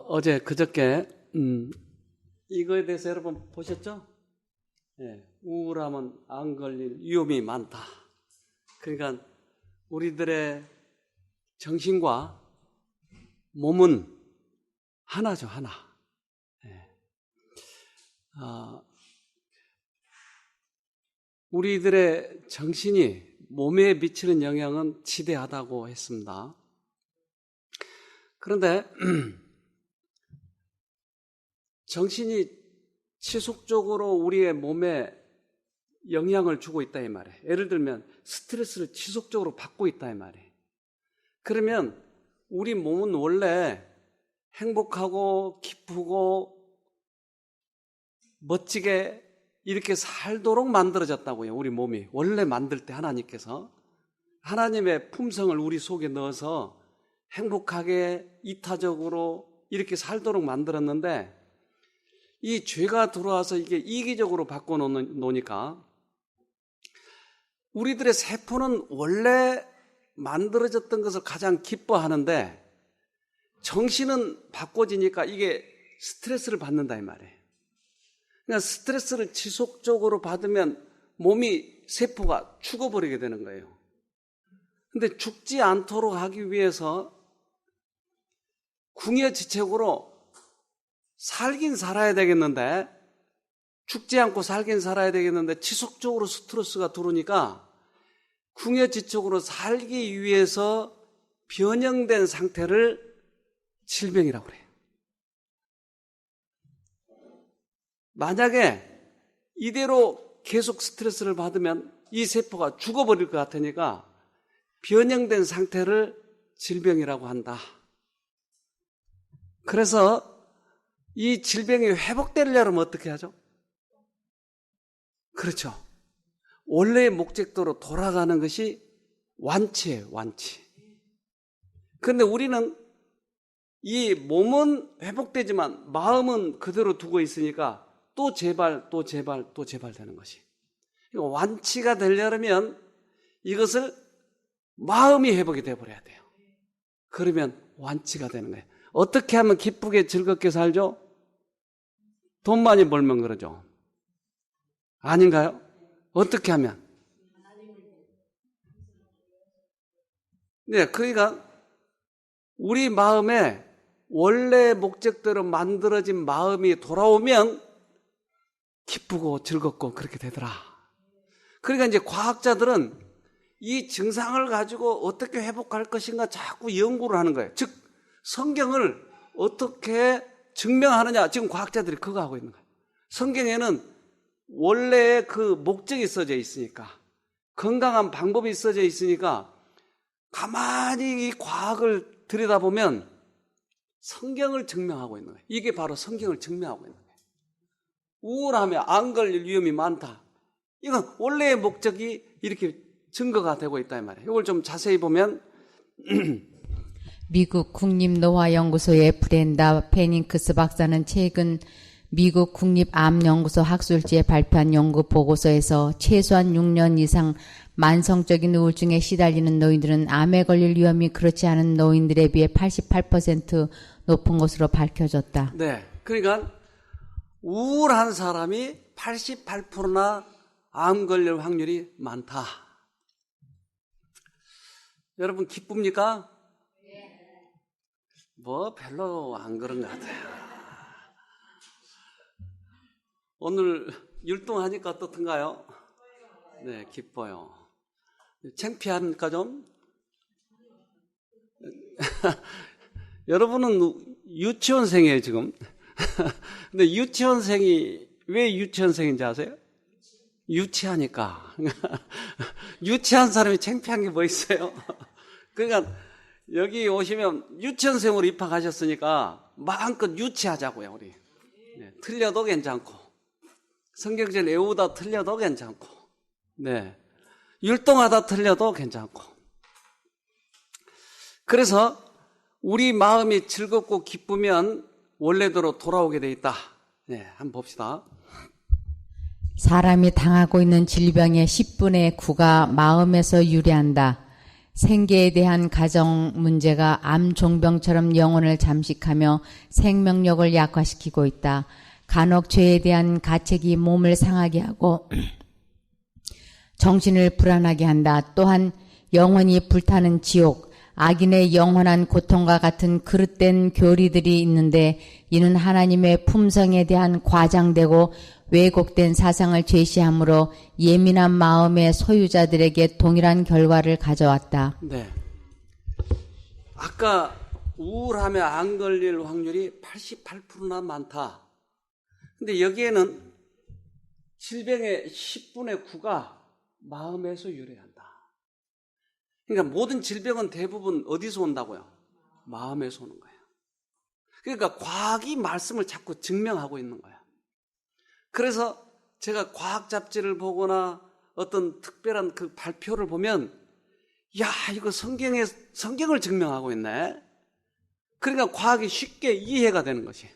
어제 그저께 이거에 대해서 여러분 보셨죠? 우울하면 안 걸릴 위험이 많다. 그러니까 우리들의 정신과 몸은 하나죠, 하나. 우리들의 정신이 몸에 미치는 영향은 지대하다고 했습니다. 그런데 정신이 지속적으로 우리의 몸에 영향을 주고 있다 이 말이에요. 예를 들면 스트레스를 지속적으로 받고 있다 이 말이에요. 그러면 우리 몸은 원래 행복하고 기쁘고 멋지게 이렇게 살도록 만들어졌다고요. 우리 몸이 원래 만들 때 하나님께서 하나님의 품성을 우리 속에 넣어서 행복하게 이타적으로 이렇게 살도록 만들었는데 이 죄가 들어와서 이게 이기적으로 바꿔놓으니까 우리들의 세포는 원래 만들어졌던 것을 가장 기뻐하는데 정신은 바꿔지니까 이게 스트레스를 받는다 이 말이에요. 그러니까 스트레스를 지속적으로 받으면 몸이 세포가 죽어버리게 되는 거예요. 근데 죽지 않도록 하기 위해서 궁여지책으로 살긴 살아야 되겠는데 죽지 않고 살긴 살아야 되겠는데 지속적으로 스트레스가 들어오니까 궁여지책으로 살기 위해서 변형된 상태를 질병이라고 그래요. 만약에 이대로 계속 스트레스를 받으면 이 세포가 죽어버릴 것 같으니까 변형된 상태를 질병이라고 한다. 그래서 이 질병이 회복되려면 어떻게 하죠? 그렇죠. 원래의 목적대로 돌아가는 것이 완치예요, 완치. 그런데 우리는 이 몸은 회복되지만 마음은 그대로 두고 있으니까 또 재발 되는 것이. 완치가 되려면 이것을 마음이 회복이 되어버려야 돼요. 그러면 완치가 되는 거예요. 어떻게 하면 기쁘게 즐겁게 살죠? 돈 많이 벌면 그러죠. 아닌가요? 어떻게 하면? 네, 그러니까 우리 마음에 원래 목적대로 만들어진 마음이 돌아오면 기쁘고 즐겁고 그렇게 되더라. 그러니까 이제 과학자들은 이 증상을 가지고 어떻게 회복할 것인가 자꾸 연구를 하는 거예요. 즉 성경을 어떻게 증명하느냐 지금 과학자들이 그거 하고 있는 거예요. 성경에는 원래의 그 목적이 써져 있으니까 건강한 방법이 써져 있으니까 가만히 이 과학을 들여다보면 성경을 증명하고 있는 거예요. 이게 바로 성경을 증명하고 있는 거예요. 우울하면 안 걸릴 위험이 많다. 이건 원래의 목적이 이렇게 증거가 되고 있다 이 말이에요. 이걸 좀 자세히 보면 미국 국립노화연구소의 브렌다 페닝크스 박사는 최근 미국 국립암연구소 학술지에 발표한 연구 보고서에서 최소한 6년 이상 만성적인 우울증에 시달리는 노인들은 암에 걸릴 위험이 그렇지 않은 노인들에 비해 88% 높은 것으로 밝혀졌다. 네, 그러니까 우울한 사람이 88%나 암 걸릴 확률이 많다. 여러분 기쁩니까? 뭐 별로 안 그런 것 같아요. 오늘 율동하니까 어떻든가요? 네, 기뻐요. 창피합니까 좀? 여러분은 유치원생이에요 지금. 근데 유치원생이 왜 유치원생인지 아세요? 유치하니까. 유치한 사람이 창피한 게 뭐 있어요? 그러니까 여기 오시면 유치원생으로 입학하셨으니까 마음껏 유치하자고요 우리. 네, 틀려도 괜찮고 성경절 외우다 틀려도 괜찮고 네, 율동하다 틀려도 괜찮고. 그래서 우리 마음이 즐겁고 기쁘면 원래대로 돌아오게 돼 있다. 네, 한번 봅시다. 사람이 당하고 있는 질병의 10분의 9가 마음에서 유래한다. 생계에 대한 가정 문제가 암 종병처럼 영혼을 잠식하며 생명력을 약화시키고 있다. 간혹 죄에 대한 가책이 몸을 상하게 하고 정신을 불안하게 한다. 또한 영원히 불타는 지옥, 악인의 영원한 고통과 같은 그릇된 교리들이 있는데 이는 하나님의 품성에 대한 과장되고 왜곡된 사상을 제시하므로 예민한 마음의 소유자들에게 동일한 결과를 가져왔다. 네. 아까 우울함에 안 걸릴 확률이 88%나 많다. 근데 여기에는 질병의 10분의 9가 마음에서 유래한다. 그러니까 모든 질병은 대부분 어디서 온다고요? 마음에서 오는 거예요. 그러니까 과학이 말씀을 자꾸 증명하고 있는 거예요. 그래서 제가 과학 잡지를 보거나 어떤 특별한 그 발표를 보면 야, 이거 성경을 증명하고 있네. 그러니까 과학이 쉽게 이해가 되는 것이에요.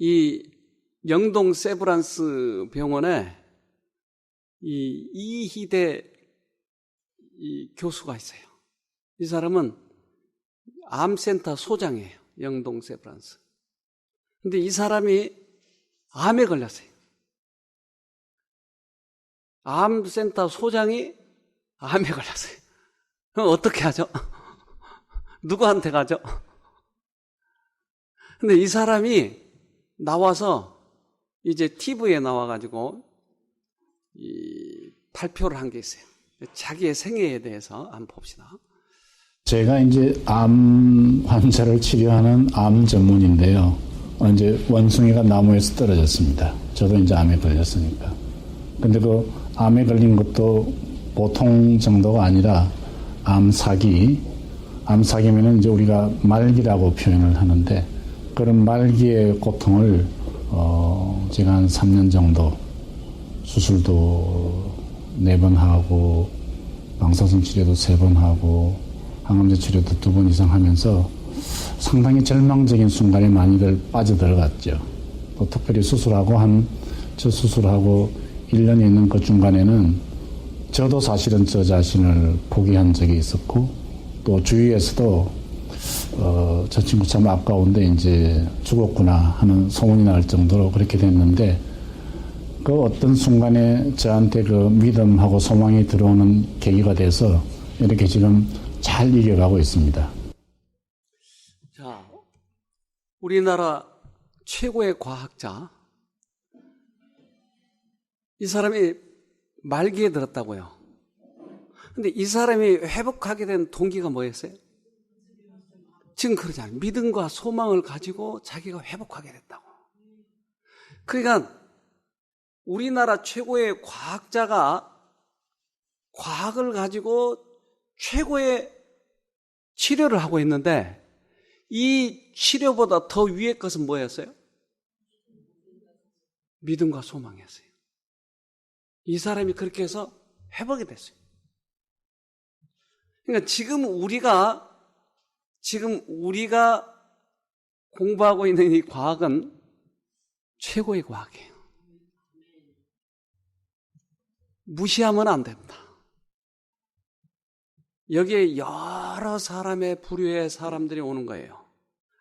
이 영동 세브란스 병원에 이 이희대 이 교수가 있어요. 이 사람은 암센터 소장이에요. 영동 세브란스. 근데 이 사람이 암에 걸렸어요. 암센터 소장이 암에 걸렸어요. 그럼 어떻게 하죠? 누구한테 가죠? 근데 이 사람이 나와서 이제 TV에 나와가지고 이 발표를 한 게 있어요. 자기의 생애에 대해서 한번 봅시다. 제가 이제 암 환자를 치료하는 암 전문인데요. 이제 원숭이가 나무에서 떨어졌습니다. 저도 이제 암에 걸렸으니까. 근데 그 암에 걸린 것도 보통 정도가 아니라 암사기면은 이제 우리가 말기라고 표현을 하는데 그런 말기의 고통을 제가 한 3년 정도 수술도 4번 하고 방사선 치료도 3번 하고 항암제 치료도 2번 이상 하면서 상당히 절망적인 순간에 많이들 빠져들어갔죠. 또 특별히 저 수술하고 1년이 있는 그 중간에는 저도 사실은 저 자신을 포기한 적이 있었고 또 주위에서도 저 친구 참 아까운데 이제 죽었구나 하는 소문이 날 정도로 그렇게 됐는데 그 어떤 순간에 저한테 그 믿음하고 소망이 들어오는 계기가 돼서 이렇게 지금 잘 이겨가고 있습니다. 자, 우리나라 최고의 과학자, 이 사람이 말기에 들었다고요. 근데 이 사람이 회복하게 된 동기가 뭐였어요? 지금 그러잖아요. 믿음과 소망을 가지고 자기가 회복하게 됐다고. 그러니까 우리나라 최고의 과학자가 과학을 가지고 최고의 치료를 하고 있는데 이 치료보다 더 위의 것은 뭐였어요? 믿음과 소망이었어요. 이 사람이 그렇게 해서 회복이 됐어요. 그러니까 지금 우리가 공부하고 있는 이 과학은 최고의 과학이에요. 무시하면 안 됩니다. 여기에 여러 사람의 부류의 사람들이 오는 거예요.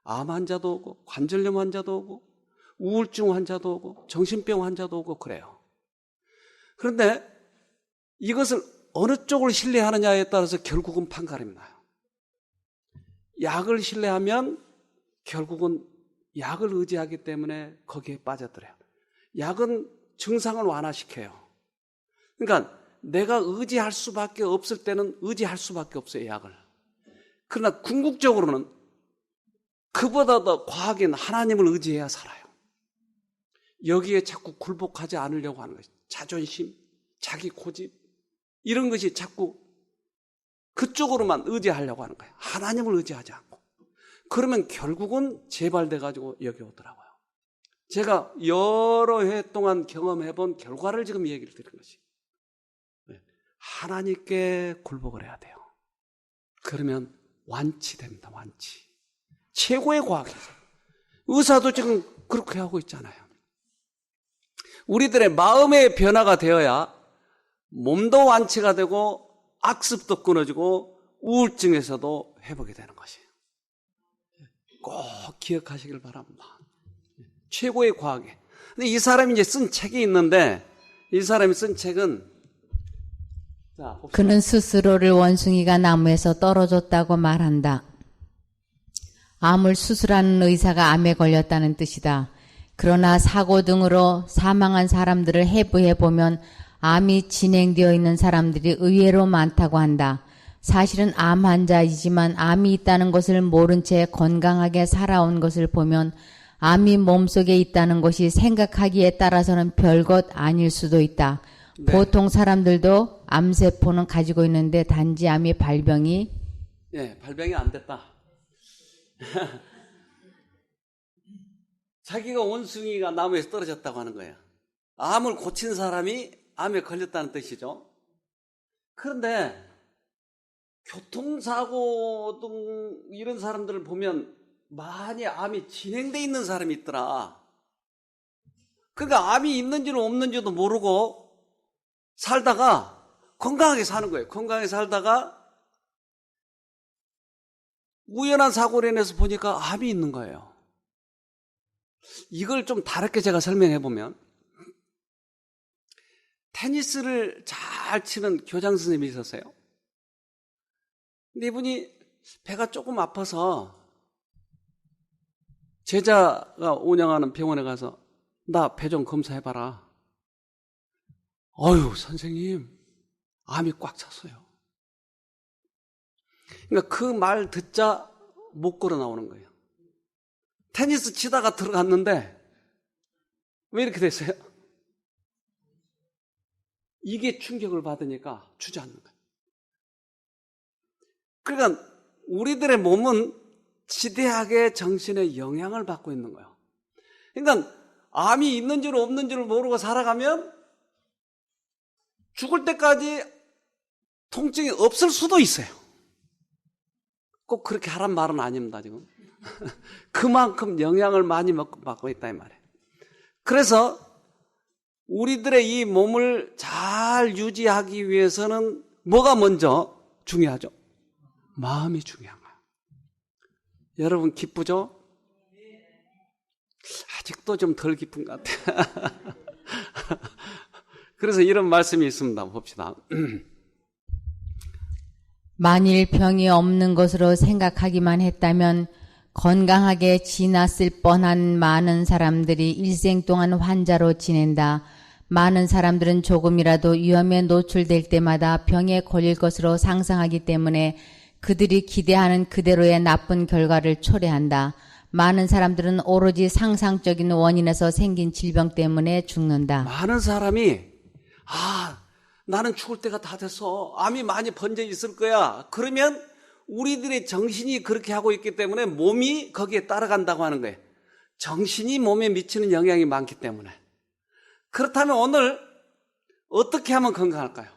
암 환자도 오고 관절염 환자도 오고 우울증 환자도 오고 정신병 환자도 오고 그래요. 그런데 이것을 어느 쪽을 신뢰하느냐에 따라서 결국은 판가름이 나요. 약을 신뢰하면 결국은 약을 의지하기 때문에 거기에 빠져들어요. 약은 증상을 완화시켜요. 그러니까 내가 의지할 수밖에 없을 때는 의지할 수밖에 없어요, 약을. 그러나 궁극적으로는 그보다 더 과학인 하나님을 의지해야 살아요. 여기에 자꾸 굴복하지 않으려고 하는 것이죠. 자존심, 자기 고집 이런 것이 자꾸 그쪽으로만 의지하려고 하는 거예요. 하나님을 의지하지 않고. 그러면 결국은 재발돼가지고 여기 오더라고요. 제가 여러 해 동안 경험해본 결과를 지금 얘기를 드리는 것이 하나님께 굴복을 해야 돼요. 그러면 완치됩니다. 완치. 최고의 과학이에요. 의사도 지금 그렇게 하고 있잖아요. 우리들의 마음의 변화가 되어야 몸도 완치가 되고 악습도 끊어지고 우울증에서도 회복이 되는 것이에요. 꼭 기억하시길 바랍니다. 최고의 과학에. 근데 이 사람이 이제 쓴 책이 있는데, 이 사람이 쓴 책은, 자, 봅시다. 그는 스스로를 원숭이가 나무에서 떨어졌다고 말한다. 암을 수술하는 의사가 암에 걸렸다는 뜻이다. 그러나 사고 등으로 사망한 사람들을 해부해보면 암이 진행되어 있는 사람들이 의외로 많다고 한다. 사실은 암 환자이지만 암이 있다는 것을 모른 채 건강하게 살아온 것을 보면 암이 몸속에 있다는 것이 생각하기에 따라서는 별것 아닐 수도 있다. 네. 보통 사람들도 암세포는 가지고 있는데 단지 암이 발병이 발병이 안 됐다. 자기가 원숭이가 나무에서 떨어졌다고 하는 거예요. 암을 고친 사람이 암에 걸렸다는 뜻이죠. 그런데 교통사고 등 이런 사람들을 보면 많이 암이 진행돼 있는 사람이 있더라. 그러니까 암이 있는지는 없는지도 모르고 살다가 건강하게 사는 거예요. 건강하게 살다가 우연한 사고로 인해서 보니까 암이 있는 거예요. 이걸 좀 다르게 제가 설명해 보면, 테니스를 잘 치는 교장 선생님이 있었어요. 근데 이분이 배가 조금 아파서 제자가 운영하는 병원에 가서 나 배 좀 검사해봐라. 어휴, 선생님, 암이 꽉 찼어요. 그러니까 그 말 듣자 못 걸어 나오는 거예요. 테니스 치다가 들어갔는데 왜 이렇게 됐어요? 이게 충격을 받으니까 주저앉는 거예요. 그러니까 우리들의 몸은 지대하게 정신의 영향을 받고 있는 거예요. 그러니까 암이 있는지를 없는지를 모르고 살아가면 죽을 때까지 통증이 없을 수도 있어요. 꼭 그렇게 하란 말은 아닙니다, 지금. 그만큼 영향을 많이 받고 있다 이 말이에요. 그래서 우리들의 이 몸을 잘 유지하기 위해서는 뭐가 먼저 중요하죠? 마음이 중요한 거예요. 여러분 기쁘죠? 아직도 좀 덜 기쁜 것 같아요. 그래서 이런 말씀이 있습니다. 봅시다. 만일 병이 없는 것으로 생각하기만 했다면 건강하게 지났을 뻔한 많은 사람들이 일생 동안 환자로 지낸다. 많은 사람들은 조금이라도 위험에 노출될 때마다 병에 걸릴 것으로 상상하기 때문에 그들이 기대하는 그대로의 나쁜 결과를 초래한다. 많은 사람들은 오로지 상상적인 원인에서 생긴 질병 때문에 죽는다. 많은 사람이 나는 죽을 때가 다 됐어. 암이 많이 번져 있을 거야. 그러면 우리들의 정신이 그렇게 하고 있기 때문에 몸이 거기에 따라간다고 하는 거예요. 정신이 몸에 미치는 영향이 많기 때문에. 그렇다면 오늘 어떻게 하면 건강할까요?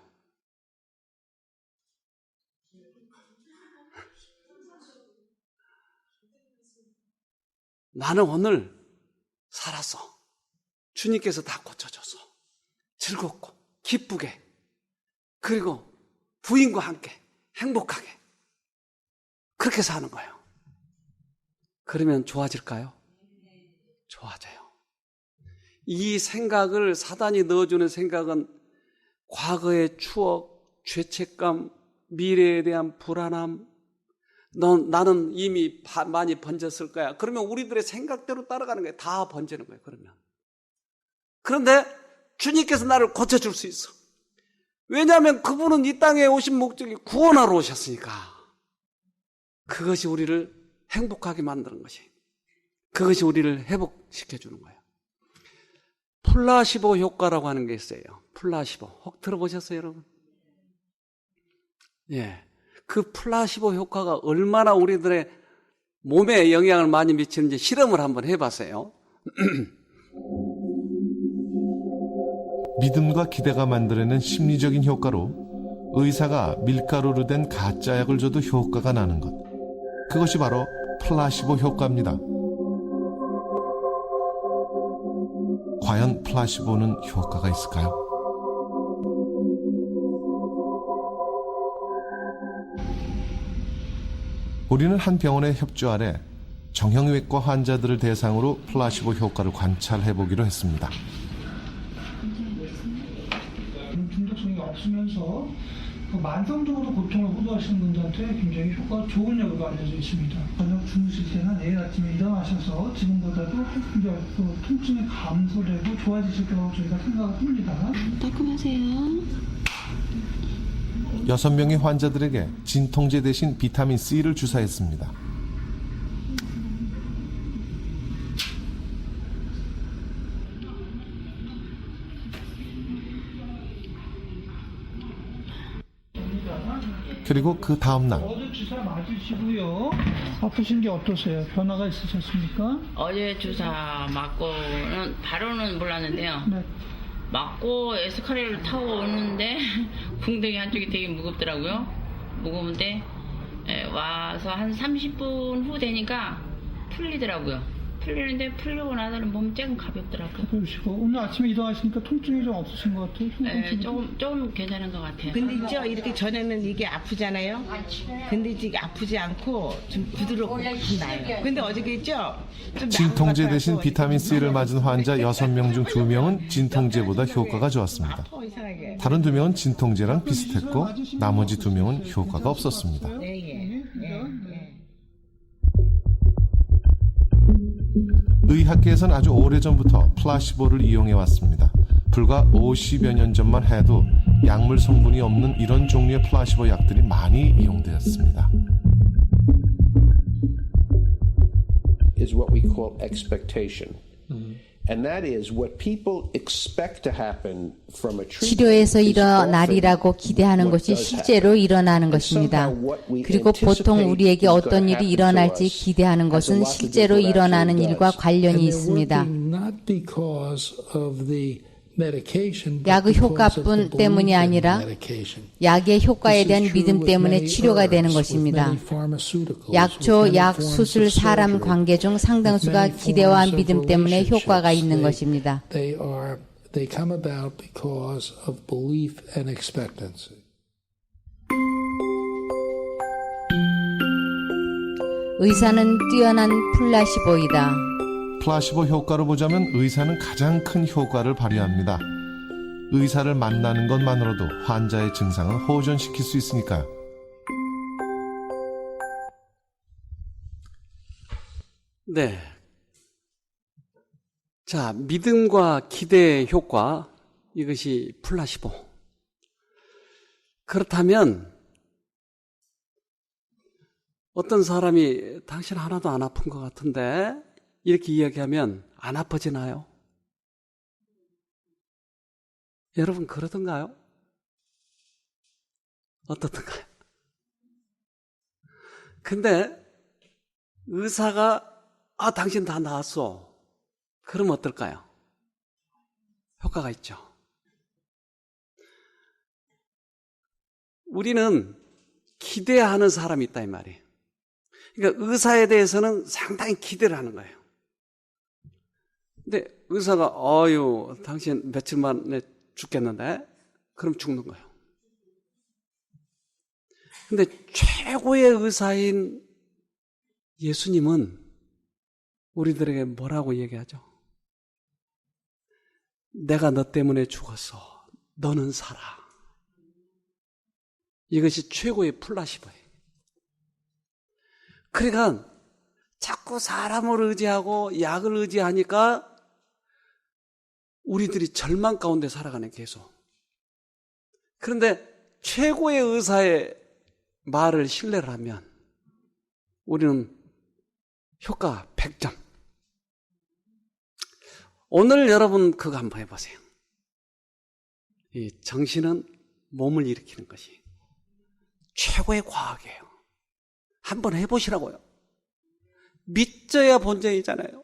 나는 오늘 살았어. 주님께서 다 고쳐줘서 즐겁고 기쁘게, 그리고 부인과 함께 행복하게 그렇게 사는 거예요. 그러면 좋아질까요? 좋아져요. 이 생각을 사단이 넣어주는 생각은 과거의 추억, 죄책감, 미래에 대한 불안함, 나는 이미 많이 번졌을 거야. 그러면 우리들의 생각대로 따라가는 거예요. 다 번지는 거예요. 그러면. 그런데 주님께서 나를 고쳐줄 수 있어. 왜냐하면 그분은 이 땅에 오신 목적이 구원하러 오셨으니까. 그것이 우리를 행복하게 만드는 것이, 그것이 우리를 회복시켜주는 거예요. 플라시보 효과라고 하는 게 있어요. 플라시보. 혹 들어보셨어요, 여러분? 예. 그 플라시보 효과가 얼마나 우리들의 몸에 영향을 많이 미치는지 실험을 한번 해봤어요. 믿음과 기대가 만들어낸 심리적인 효과로 의사가 밀가루로 된 가짜약을 줘도 효과가 나는 것. 그것이 바로 플라시보 효과입니다. 과연 플라시보는 효과가 있을까요? 우리는 한 병원의 협조 아래 정형외과 환자들을 대상으로 플라시보 효과를 관찰해보기로 했습니다. 중독성이 없으면서 그 만성적으로 고통을 호소하시는 분들한테 굉장히 효과가 좋은 약으로 알려져 있습니다. 저녁 주무실 때나 내일 아침에 일어나셔서 지금보다도 이제 그 통증이 감소되고 좋아지실 거라고 저희가 생각을 합니다. 따끔하세요. 6명의 환자들에게 진통제 대신 비타민 C를 주사했습니다. 그리고 그 다음날 어제 주사 맞으시고요. 아프신 게 어떠세요? 변화가 있으셨습니까? 어제 주사 맞고는 바로는 몰랐는데요. 네. 맞고 에스카레이터를 타고 오는데 궁둥이 한쪽이 되게 무겁더라고요. 무거운데 와서 한 30분 후 되니까 풀리더라고요. 풀리는데 풀리고 나서는 몸이 조금 가볍더라고요. 그러시고 오늘 아침에 일어나시니까 통증이 좀 없으신 것 같아요. 조금 괜찮은 것 같아요. 근데 있죠, 이렇게 전에는 이게 아프잖아요. 근데 이제 아프지 않고 좀 부드럽고 나요. 근데 어저께 있죠, 좀 진통제 나은 것 대신 같아서 비타민 C를 맞은 환자 6명 중 2명은 진통제보다 효과가 좋았습니다. 아파, 이상하게. 다른 2명은 진통제랑 비슷했고 나머지 2명은 효과가 없었습니다. 네, 예. 의학계에서는 아주 오래전부터 플라시보를 이용해 왔습니다. 불과 50여 년 전만 해도 약물 성분이 없는 이런 종류의 플라시보 약들이 많이 이용되었습니다. is what we call expectation. And that is what people expect to happen from a treatment. 치료에서 is 일어나리라고 often 기대하는 what 것이 does 실제로 happen. 일어나는 And 것입니다. somehow what we 그리고 보통 anticipate 우리에게 is 어떤 gonna 일이 happen 일어날지 to us 기대하는 has a 것은 lot to do 실제로 with what 일어나는 actually 일과 does. 관련이 있습니다. Not because of the medication, but 약의 because of the 효과뿐 belief 때문이 in 아니라 medication. 약의 효과에 This 대한 is true 믿음 with 때문에 many 치료가 되는 herbs, with 것입니다. many pharmaceuticals, with 약초, many 약, forms 수술, of 사람 surgery, 관계 중 with 상당수가 many 기대와 forms of 믿음 때문에 효과가 있는 relationships. 것입니다. They come about because of belief and expectancy. 의사는 뛰어난 플라시보이다. 플라시보 효과로 보자면 의사는 가장 큰 효과를 발휘합니다. 의사를 만나는 것만으로도 환자의 증상을 호전시킬 수 있으니까요. 네. 자, 믿음과 기대의 효과, 이것이 플라시보. 그렇다면 어떤 사람이 당신 하나도 안 아픈 것 같은데 이렇게 이야기하면 안 아파지나요? 여러분 그러던가요? 어떻던가요? 근데 의사가 당신 다 나았어. 그럼 어떨까요? 효과가 있죠. 우리는 기대하는 사람이 있다 이 말이에요. 그러니까 의사에 대해서는 상당히 기대를 하는 거예요. 근데 의사가 당신 며칠 만에 죽겠는데? 그럼 죽는 거예요. 근데 최고의 의사인 예수님은 우리들에게 뭐라고 얘기하죠? 내가 너 때문에 죽었어. 너는 살아. 이것이 최고의 플라시보예요. 그러니까 자꾸 사람을 의지하고 약을 의지하니까 우리들이 절망 가운데 살아가는 계속. 그런데 최고의 의사의 말을 신뢰를 하면 우리는 효과 100점. 오늘 여러분 그거 한번 해보세요. 이 정신은 몸을 일으키는 것이 최고의 과학이에요. 한번 해보시라고요. 믿져야 본전이잖아요.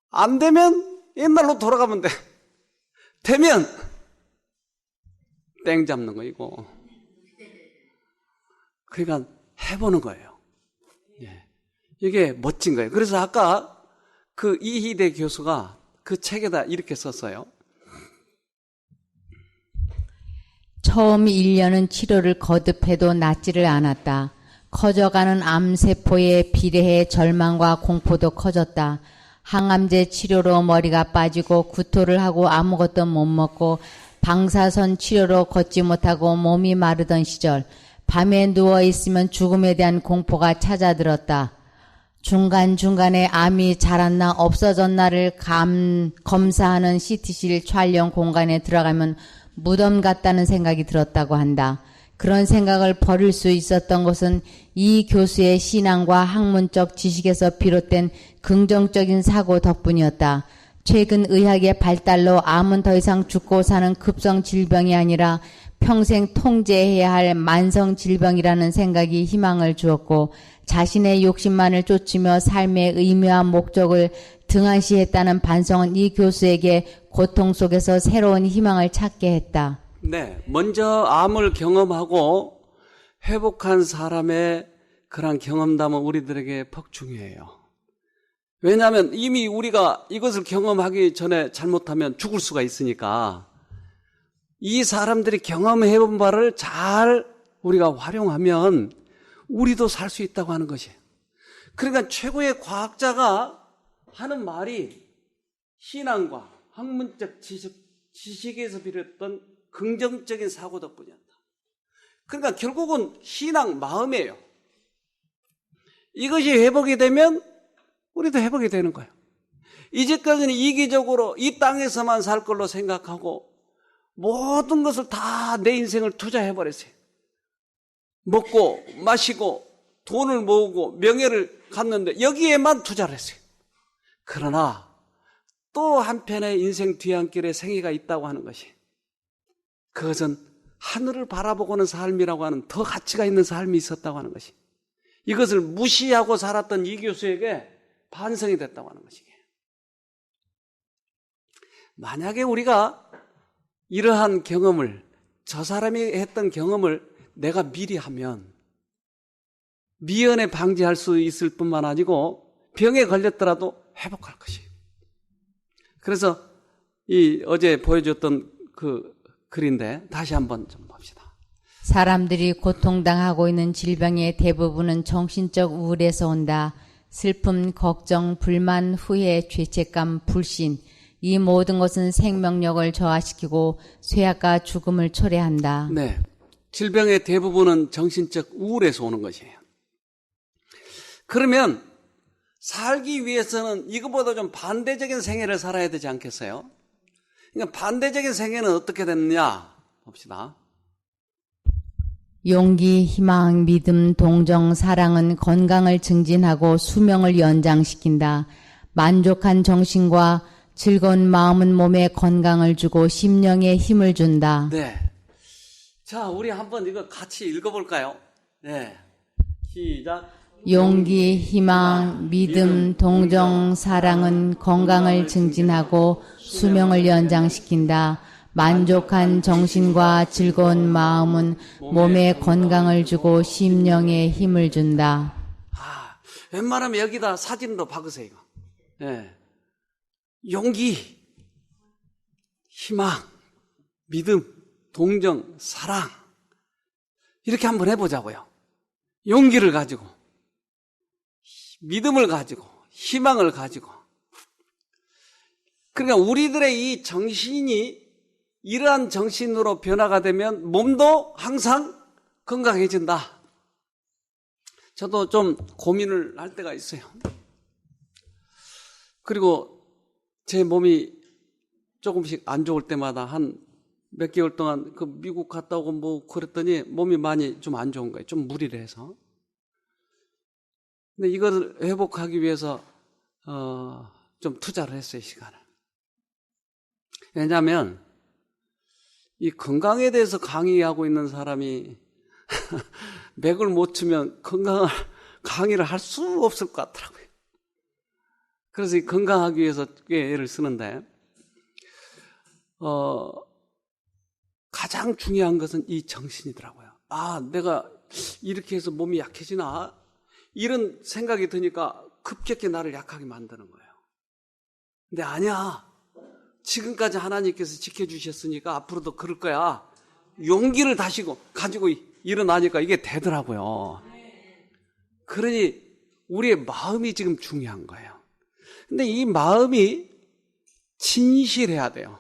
안 되면 옛날로 돌아가면 돼. 되면 땡 잡는 거이고. 그러니까 해보는 거예요. 예. 이게 멋진 거예요. 그래서 아까 그 이희대 교수가 그 책에다 이렇게 썼어요. 처음 1년은 치료를 거듭해도 낫지를 않았다. 커져가는 암세포에 비례해 절망과 공포도 커졌다. 항암제 치료로 머리가 빠지고 구토를 하고 아무것도 못 먹고 방사선 치료로 걷지 못하고 몸이 마르던 시절, 밤에 누워있으면 죽음에 대한 공포가 찾아들었다. 중간중간에 암이 자랐나 없어졌나를 검사하는 CT실 촬영 공간에 들어가면 무덤 같다는 생각이 들었다고 한다. 그런 생각을 버릴 수 있었던 것은 이 교수의 신앙과 학문적 지식에서 비롯된 긍정적인 사고 덕분이었다. 최근 의학의 발달로 암은 더 이상 죽고 사는 급성 질병이 아니라 평생 통제해야 할 만성 질병이라는 생각이 희망을 주었고, 자신의 욕심만을 쫓으며 삶의 의미와 목적을 등한시했다는 반성은 이 교수에게 고통 속에서 새로운 희망을 찾게 했다. 네, 먼저 암을 경험하고 회복한 사람의 그런 경험담은 우리들에게 퍽 중요해요. 왜냐하면 이미 우리가 이것을 경험하기 전에 잘못하면 죽을 수가 있으니까 이 사람들이 경험해본 바를 잘 우리가 활용하면 우리도 살 수 있다고 하는 것이에요. 그러니까 최고의 과학자가 하는 말이 신앙과 학문적 지식에서 비롯된 긍정적인 사고 덕분이었다. 그러니까 결국은 신앙, 마음이에요. 이것이 회복이 되면 우리도 회복이 되는 거예요. 이제까지는 이기적으로 이 땅에서만 살 걸로 생각하고 모든 것을 다 내 인생을 투자해버렸어요. 먹고 마시고 돈을 모으고 명예를 갖는데 여기에만 투자를 했어요. 그러나 또 한편의 인생 뒤안길에 생애가 있다고 하는 것이, 그것은 하늘을 바라보고는 삶이라고 하는 더 가치가 있는 삶이 있었다고 하는 것이, 이것을 무시하고 살았던 이 교수에게 반성이 됐다고 하는 것이에요. 만약에 우리가 이러한 경험을, 저 사람이 했던 경험을 내가 미리 하면 미연에 방지할 수 있을 뿐만 아니고 병에 걸렸더라도 회복할 것이에요. 그래서 이 어제 보여줬던 그 글인데 다시 한번 좀 봅시다. 사람들이 고통당하고 있는 질병의 대부분은 정신적 우울에서 온다. 슬픔, 걱정, 불만, 후회, 죄책감, 불신, 이 모든 것은 생명력을 저하시키고 쇠약과 죽음을 초래한다. 네, 질병의 대부분은 정신적 우울에서 오는 것이에요. 그러면 살기 위해서는 이것보다 좀 반대적인 생애를 살아야 되지 않겠어요? 그러니까 반대적인 생애는 어떻게 됐느냐 봅시다. 용기, 희망, 믿음, 동정, 사랑은 건강을 증진하고 수명을 연장시킨다. 만족한 정신과 즐거운 마음은 몸에 건강을 주고 심령에 힘을 준다. 네. 자, 우리 한번 이거 같이 읽어볼까요? 네. 시작. 용기, 희망, 믿음, 동정, 사랑은 건강을 증진하고 수명을 연장시킨다. 만족한 정신과 즐거운 마음은 몸에 건강을 주고 심령에 힘을 준다. 웬만하면 여기다 사진도 박으세요. 이거. 네. 용기, 희망, 믿음, 동정, 사랑, 이렇게 한번 해보자고요. 용기를 가지고, 믿음을 가지고, 희망을 가지고. 그러니까 우리들의 이 정신이 이러한 정신으로 변화가 되면 몸도 항상 건강해진다. 저도 좀 고민을 할 때가 있어요. 그리고 제 몸이 조금씩 안 좋을 때마다 한 몇 개월 동안 그 미국 갔다 오고 뭐 그랬더니 몸이 많이 좀 안 좋은 거예요. 좀 무리를 해서. 근데 이걸 회복하기 위해서 좀 투자를 했어요, 시간을. 왜냐하면 이 건강에 대해서 강의하고 있는 사람이 맥을 못 추면 건강을 강의를 할 수 없을 것 같더라고요. 그래서 이 건강하기 위해서 꽤 애를 쓰는데 가장 중요한 것은 이 정신이더라고요. 내가 이렇게 해서 몸이 약해지나? 이런 생각이 드니까 급격히 나를 약하게 만드는 거예요. 근데 아니야. 지금까지 하나님께서 지켜주셨으니까 앞으로도 그럴 거야. 용기를 가지고 일어나니까 이게 되더라고요. 그러니 우리의 마음이 지금 중요한 거예요. 근데 이 마음이 진실해야 돼요.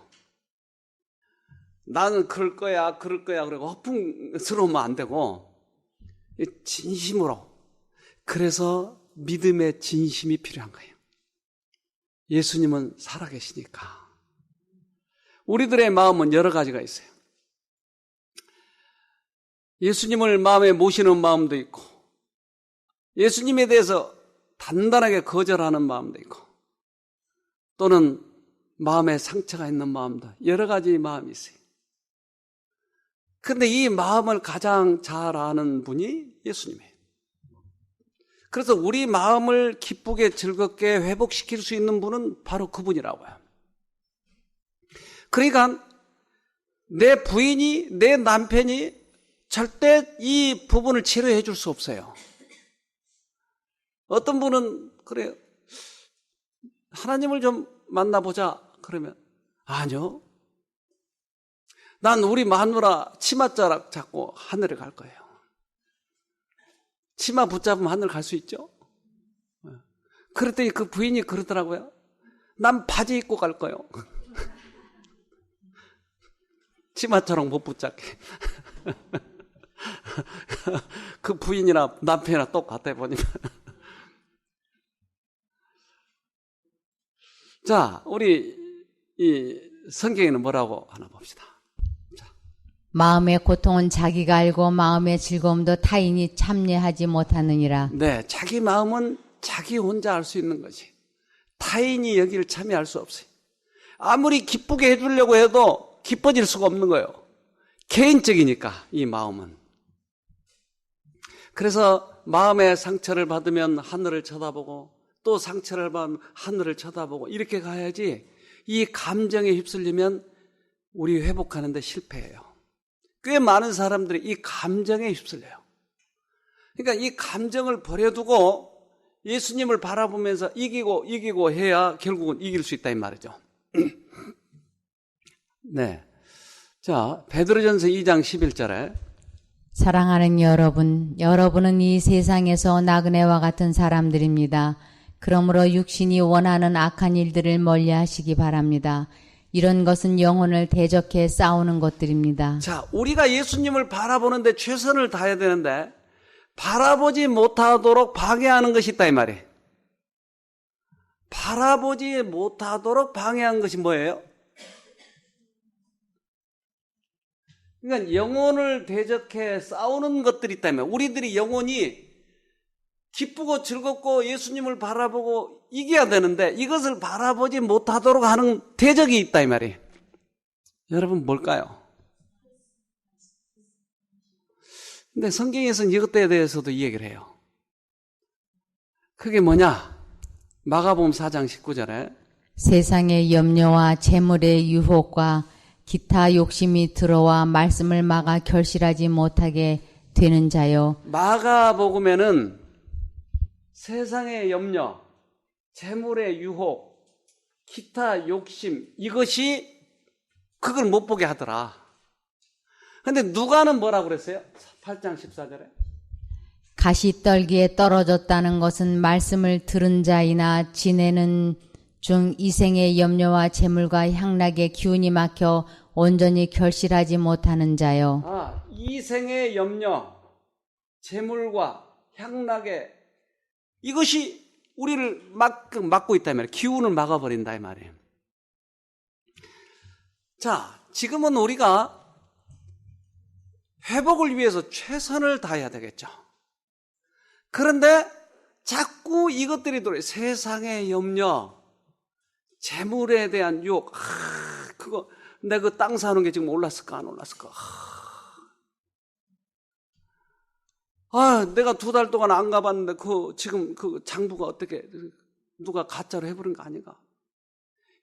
나는 그럴 거야 그러고 허풍스러우면 안 되고 진심으로. 그래서 믿음의 진심이 필요한 거예요. 예수님은 살아계시니까. 우리들의 마음은 여러 가지가 있어요. 예수님을 마음에 모시는 마음도 있고, 예수님에 대해서 단단하게 거절하는 마음도 있고, 또는 마음에 상처가 있는 마음도, 여러 가지 마음이 있어요. 그런데 이 마음을 가장 잘 아는 분이 예수님이에요. 그래서 우리 마음을 기쁘게 즐겁게 회복시킬 수 있는 분은 바로 그분이라고요. 그러니까 내 부인이, 내 남편이 절대 이 부분을 치료해 줄 수 없어요. 어떤 분은 그래요. 하나님을 좀 만나보자. 그러면 아니요. 난 우리 마누라 치맛자락 잡고 하늘에 갈 거예요. 치마 붙잡으면 하늘 갈 수 있죠? 그랬더니 그 부인이 그러더라고요. 난 바지 입고 갈 거예요. 치마처럼 못 붙잡게. 그 부인이나 남편이나 똑같아 보니까. 자, 우리 이 성경에는 뭐라고 하나 봅시다. 마음의 고통은 자기가 알고 마음의 즐거움도 타인이 참여하지 못하느니라. 네, 자기 마음은 자기 혼자 알 수 있는 거지. 타인이 여기를 참여할 수 없어요. 아무리 기쁘게 해주려고 해도 기뻐질 수가 없는 거예요. 개인적이니까 이 마음은. 그래서 마음의 상처를 받으면 하늘을 쳐다보고 또 상처를 받으면 하늘을 쳐다보고 이렇게 가야지 이 감정에 휩쓸리면 우리 회복하는 데 실패해요. 꽤 많은 사람들이 이 감정에 휩쓸려요. 그러니까 이 감정을 버려두고 예수님을 바라보면서 이기고 해야 결국은 이길 수 있다 이 말이죠. 네. 자, 베드로전서 2장 11절에 사랑하는 여러분, 여러분은 이 세상에서 나그네와 같은 사람들입니다. 그러므로 육신이 원하는 악한 일들을 멀리하시기 바랍니다. 이런 것은 영혼을 대적해 싸우는 것들입니다. 자, 우리가 예수님을 바라보는데 최선을 다해야 되는데 바라보지 못하도록 방해하는 것이 있다 이 말이에요. 바라보지 못하도록 방해한 것이 뭐예요? 그러니까 영혼을 대적해 싸우는 것들이 있다면 우리들이 영혼이 기쁘고 즐겁고 예수님을 바라보고 이겨야 되는데 이것을 바라보지 못하도록 하는 대적이 있다 이 말이에요. 여러분 뭘까요? 근데 성경에서는 이것에 대해서도 이 얘기를 해요. 그게 뭐냐? 마가복음 4장 19절에 세상의 염려와 재물의 유혹과 기타 욕심이 들어와 말씀을 막아 결실하지 못하게 되는 자요. 마가복음에는 세상의 염려, 재물의 유혹, 기타 욕심 이것이 그걸 못 보게 하더라. 근데 누가는 뭐라고 그랬어요? 8장 14절에 가시떨기에 떨어졌다는 것은 말씀을 들은 자이나 지내는 중 이생의 염려와 재물과 향락의 기운이 막혀 온전히 결실하지 못하는 자요. 이생의 염려, 재물과 향락의 이것이 우리를 막고 있다 이 말이에요. 기운을 막아버린다 이 말이에요. 자, 지금은 우리가 회복을 위해서 최선을 다해야 되겠죠. 그런데 자꾸 이것들이 들어요. 세상의 염려, 재물에 대한 유혹. 그거 내가 그 땅 사는 게 지금 올랐을까 안 올랐을까. 내가 2달 동안 안 가봤는데 지금 그 장부가 어떻게 누가 가짜로 해버린 거 아닌가.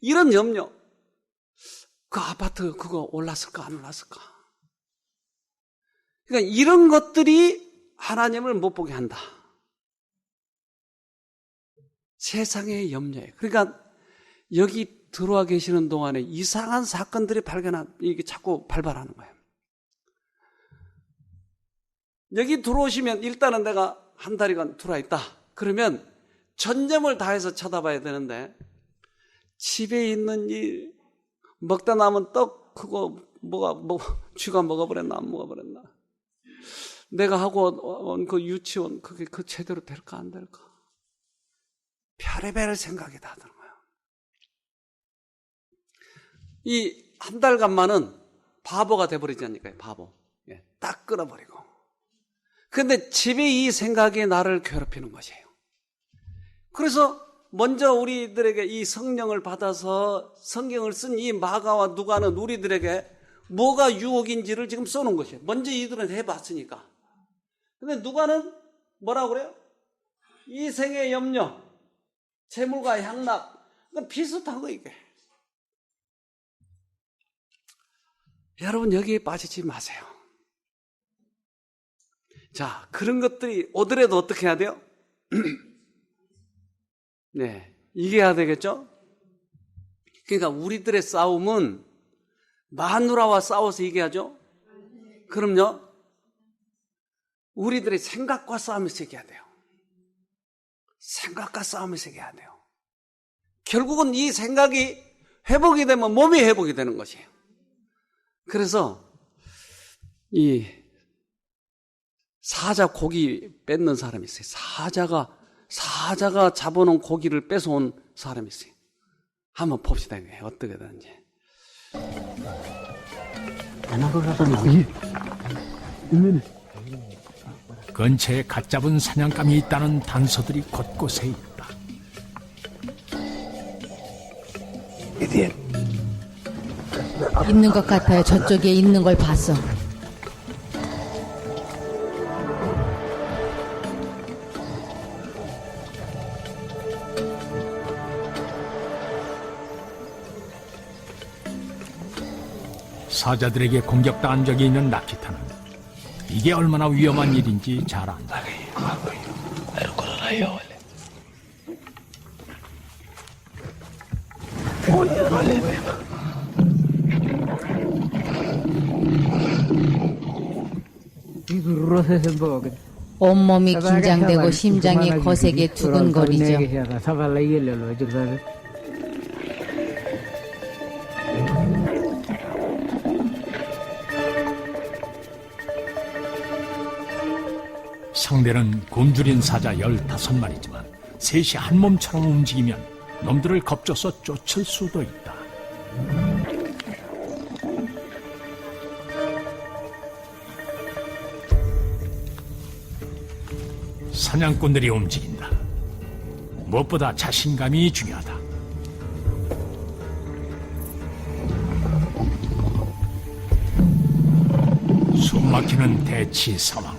이런 염려. 그 아파트 그거 올랐을까 안 올랐을까. 그러니까 이런 것들이 하나님을 못 보게 한다. 세상의 염려예요. 그러니까 여기 들어와 계시는 동안에 이상한 사건들이 이게 자꾸 발발하는 거예요. 여기 들어오시면 일단은 내가 한 달이간 들어와 있다. 그러면 전념을 다해서 쳐다봐야 되는데 집에 있는 이 먹다 남은 떡 그거 쥐가 먹어버렸나 안 먹어버렸나, 내가 하고 온 그 유치원 그게 그 제대로 될까 안 될까, 별의별 생각이 다 드는 거예요. 이 한 달간만은 바보가 돼버리지 않을까요? 바보. 예, 딱 끊어버리고. 근데 집에 이 생각이 나를 괴롭히는 것이에요. 그래서 먼저 우리들에게 이 성령을 받아서 성경을 쓴 이 마가와 누가는 우리들에게 뭐가 유혹인지를 지금 써놓은 것이에요. 먼저 이들은 해봤으니까. 근데 누가는 뭐라고 그래요? 이 생의 염려, 재물과 향락. 그건 비슷한 거 이게. 여러분 여기에 빠지지 마세요. 자, 그런 것들이 오더라도 어떻게 해야 돼요? 네, 이겨야 되겠죠? 그러니까 우리들의 싸움은 마누라와 싸워서 이겨야죠? 그럼요. 우리들의 생각과 싸우면서 이겨야 돼요. 생각과 싸우면서 이겨야 돼요. 결국은 이 생각이 회복이 되면 몸이 회복이 되는 것이에요. 그래서 이 사자 고기 뺏는 사람이 있어요. 사자가 잡아놓은 고기를 뺏어온 사람이 있어요. 한번 봅시다. 어떻게 되는지. 근처에 갓 잡은 사냥감이 있다는 단서들이 곳곳에 있다. 있는 것 같아요. 저쪽에 있는 걸 봤어. 사자들에게 공격당한 적이 있는 라키타는 이게 얼마나 위험한 일인지 잘 안다. 온몸이 긴장되고 심장이 거세게 두근거리죠. 상대는 굶주린 사자 15마리지만 셋이 한 몸처럼 움직이면 놈들을 겁줘서 쫓을 수도 있다. 사냥꾼들이 움직인다. 무엇보다 자신감이 중요하다. 숨막히는 대치 상황.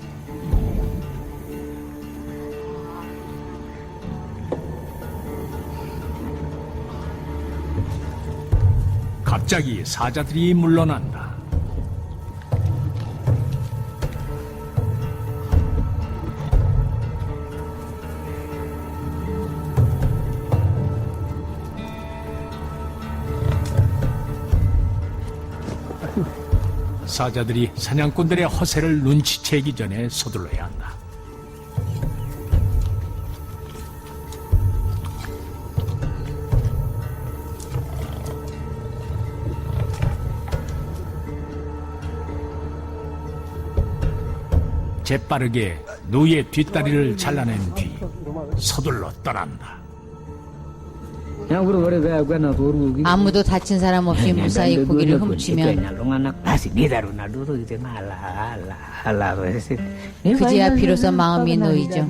갑자기 사자들이 물러난다. 사자들이 사냥꾼들의 허세를 눈치채기 전에 서둘러야 한다. 재빠르게 누이의 뒷다리를 잘라낸 뒤 서둘러 떠난다. 아무도 다친 사람 없이 무사히 고기를 훔치면 그제야 비로소 마음이 놓이죠.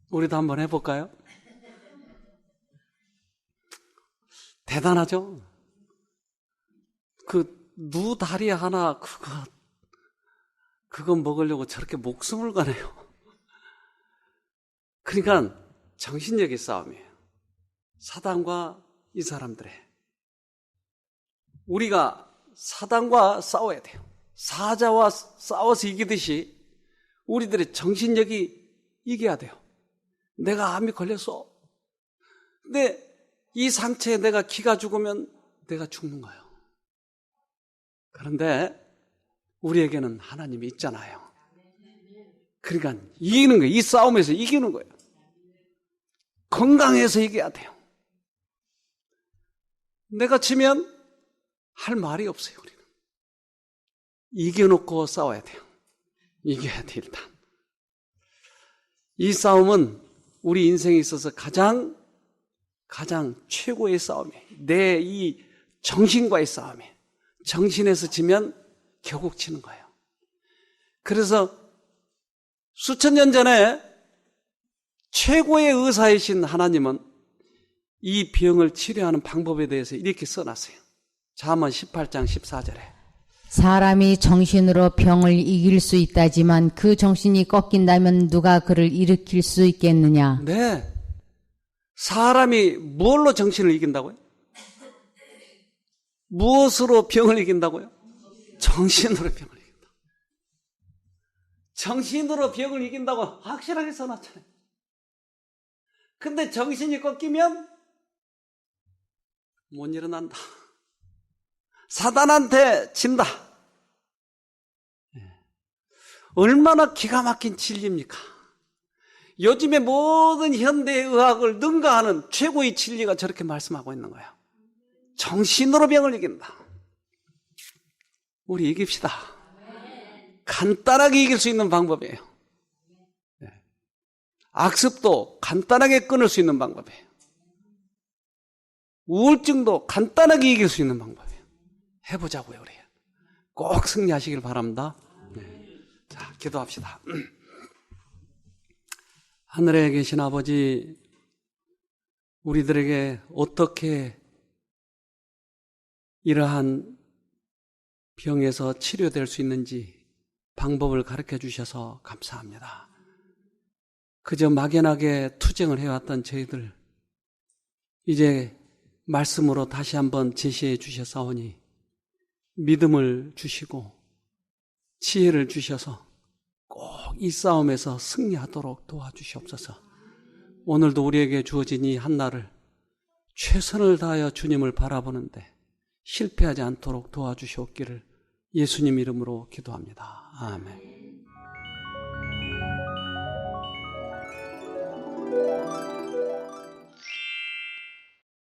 우리도 한번 해볼까요? 대단하죠? 누 다리 하나 그거 먹으려고 저렇게 목숨을 가네요. 그러니까 정신력의 싸움이에요. 사단과 이 사람들의. 우리가 사단과 싸워야 돼요. 사자와 싸워서 이기듯이 우리들의 정신력이 이겨야 돼요. 내가 암이 걸렸어. 근데 이 상처에 내가 기가 죽으면 내가 죽는 거예요. 그런데 우리에게는 하나님이 있잖아요. 그러니까 이기는 거예요. 이 싸움에서 이기는 거예요. 건강해서 이겨야 돼요. 내가 지면 할 말이 없어요. 우리는 이겨놓고 싸워야 돼요. 이겨야 돼. 일단 이 싸움은 우리 인생에 있어서 가장 최고의 싸움이에요. 내 이 정신과의 싸움이에요. 정신에서 지면 결국 치는 거예요. 그래서 수천 년 전에 최고의 의사이신 하나님은 이 병을 치료하는 방법에 대해서 이렇게 써놨어요. 잠언 18장 14절에 사람이 정신으로 병을 이길 수 있다지만 그 정신이 꺾인다면 누가 그를 일으킬 수 있겠느냐. 네, 사람이 뭘로 정신을 이긴다고요? 무엇으로 병을 이긴다고요? 정신으로 병을 이긴다. 정신으로 병을 이긴다고 확실하게 써놨잖아요. 근데 정신이 꺾이면 못 일어난다. 사단한테 진다. 얼마나 기가 막힌 진리입니까? 요즘의 모든 현대의학을 능가하는 최고의 진리가 저렇게 말씀하고 있는 거예요. 정신으로 병을 이긴다. 우리 이깁시다. 간단하게 이길 수 있는 방법이에요. 악습도 간단하게 끊을 수 있는 방법이에요. 우울증도 간단하게 이길 수 있는 방법이에요. 해보자고요, 우리. 꼭 승리하시길 바랍니다. 자, 기도합시다. 하늘에 계신 아버지, 우리들에게 어떻게 이러한 병에서 치료될 수 있는지 방법을 가르쳐 주셔서 감사합니다. 그저 막연하게 투쟁을 해왔던 저희들, 이제 말씀으로 다시 한번 제시해 주셨사오니 믿음을 주시고 지혜를 주셔서 꼭 이 싸움에서 승리하도록 도와주시옵소서. 오늘도 우리에게 주어진 이 한날을 최선을 다하여 주님을 바라보는데 실패하지 않도록 도와주시옵기를 예수님 이름으로 기도합니다. 아멘.